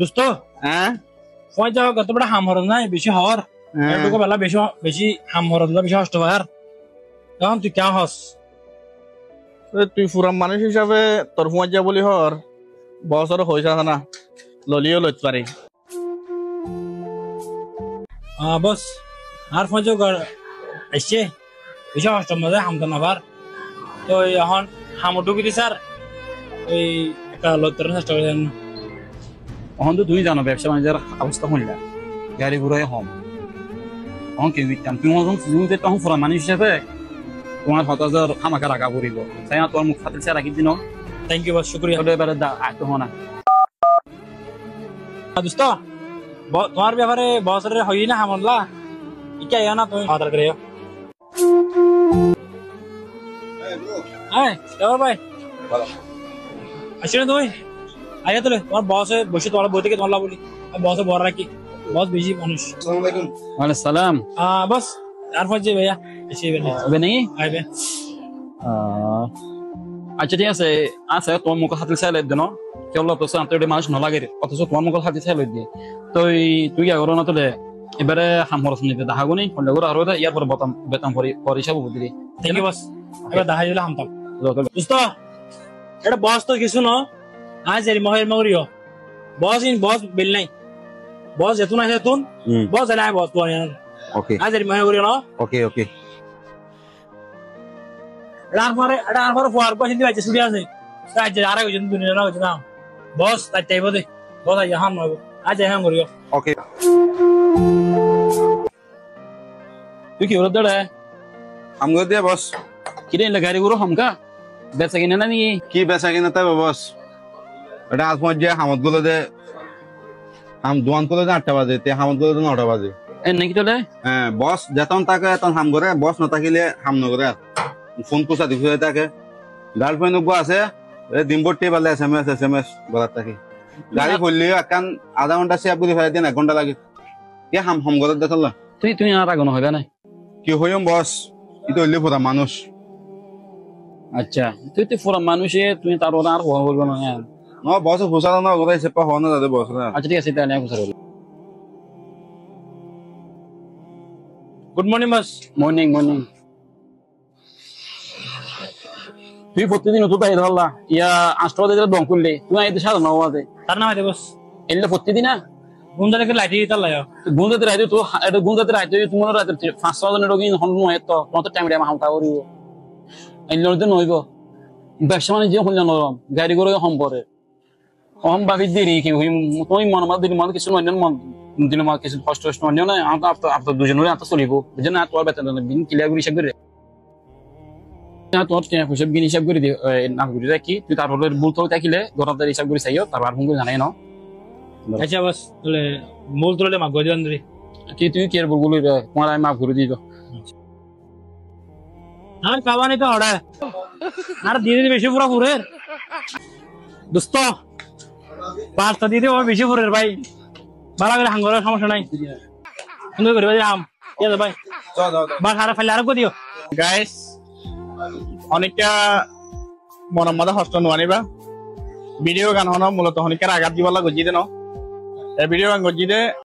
দোস্ত হ্যাঁ ফয় যাও কত বড় হাম হরন নাই বেশি হর এটুকু বেলা বেশি বেশি হাম হরন বেশি কষ্ট হয় তখন তুই কেমন হস তুই পুরা মানুষ হিসাবে তোর ফুয়ার যা বলি হর বছর হয়েছে না ললিও লইতে পারি বস আর ফয় যাও আসছে বেশি কষ্ট মজা হামদান আবার তো এখন হামটুকু দি স্যার ওই একটা লত্তর চেষ্টা করেন এখন তো তুমি জানো ব্যবসা বাণিজ্যের অবস্থা শুনলা গাড়ি ঘুরাই হম এখন কি দিতাম তুমি তখন ফুরা মানুষ হিসাবে তোমার হতাশার আমাকে রাখা পড়িব তাই না তোমার মুখ ফাটিল সে রাখি দিন থ্যাংক ইউ বস শুক্রিয়া এবারে আইতো হনা দোস্ত তোমার ব্যাপারে বছরের হই না হামলা ইকা ইয়া না তুমি অর্ডার করে ভাই আসলে তুই আইয়া তোলে তোমার বসে বসে তোমার বই থেকে তোমার বলি বসে বড় রাখি বস বেশি মানুষ ওয়ালাইকুম সালাম বস তারপর যে ভাইয়া এসে হবে নাকি আইবে আচ্ছা ঠিক আছে আছে তোমার মুখ হাতে চাই লাগ দেন কেবল তো আন্তরিক মানুষ নলাগে অথচ তোমার মুখ হাতে চাই লাগ দিয়ে তুই আগর না তোলে এবারে হাম খরচ নিতে দাহাগুনি হলে করে আরো ইয়ার পর বেতন হিসাব বুঝলি থ্যাংক ইউ বস এবার দাহাই দিলে হামতাম দোস্ত এটা বস তো কিছু ন আজ এর মহের মগরিও বস বিল নাই বস যেতুন আছে তুন বস এলা বস তো ওকে আজ এর মহের মগরিও ন ওকে ওকে রান পরে ফোয়ার কো হিন্দি আছে স্টুডিও আছে আজ আর আগে জন দুনিয়া না না বস তাই চাইবো দে বস আজ হাম নব আজ হাম করিও ওকে তুই কি ওর দড়ে আমগো দে বস কিরে গাড়ি গুলো হমকা বেচা কিনে না নাকি কি বেচা কিনা তাই বস এটা আজ পর্যন্ত হামদ গুলো দে হাম দোয়ান করে 8টা বাজে তে হামদ গুলো 9টা বাজে এ নাকি তোলে হ্যাঁ বস যেতন তাকে তখন হাম করে বস না থাকিলে হাম ন করে ফোন কোসা দিছে তাকে গার্লফ্রেন্ড গো আছে দিনবটি বালে এসএমএস বলার থাকি গাড়ি খুললি একান আধা ঘন্টা সেভ করে ফেলে দিন 1 ঘন্টা লাগে কে হাম করে দেখলা তুই আর আগুন হবে না কি হইম বস ই তো হইলে পুরা মানুষ আচ্ছা তুই তো পুরা মানুষে তুই তার আর হওয়া বলবো না No, boss ফুসানো না ওরাই সেপা হওয়া না দাদা বস না আচ্ছা ঠিক আছে তাহলে ফুসার গুড মর্নিং বস মর্নিং তুই প্রতিদিন তো তাই ধরলা ইয়া 8টা বাজে দম করলে তুই আইতে সারা 9 বাজে তার নাম আছে বস এলে প্রতিদিন না গুন্দাকে লাইটি দিতে লাগাও গুন্দাতে রাইতে তো এটা গুন্দাতে রাইতে তুমি রাতে 5 জনের রোগী হন নয় তো কত টাইম রে হামতা করিব এলে নইব ব্যবসা মানে যে হল নরম গাড়ি করে হম পরে हम बाकी देरी की हुई तो ही मन दिल मन किसी मन दिल मन किसी फर्स्ट फर्स्ट मन ना आप तो दूसरे आता चलिबो बुझना तो बेतन बिन क्लियर करी हिसाब करे ना तो हिसाब बिन हिसाब করে দি না করি রাখি তুই তারপরে মূল তো থাকিলে গরমদার হিসাব করে চাইও তারপর ফোন করে জানাই না আচ্ছা বস তাহলে মূল তোলে মা গদিয়ান রে কি তুই কি আর বলবি তোমার মাফ করে দিও আর কাবানি তো ওড়া আর ধীরে বেশি পুরো পুরে দোস্ত পাঁচটা দিয়ে দিও বেশি ফুরের ভাই ভালো করে হাঙ্গরের সমস্যা নাই সুন্দর করে ভাই আম ঠিক আছে ভাই বা সারা ফাইলে আরো দিও গাইস অনেকটা মনের মধ্যে হস্ত নোয়ানিবা ভিডিও গান হন মূলত অনেকের আঘাত দিবালা গজি দে ন ভিডিও গান গজি দে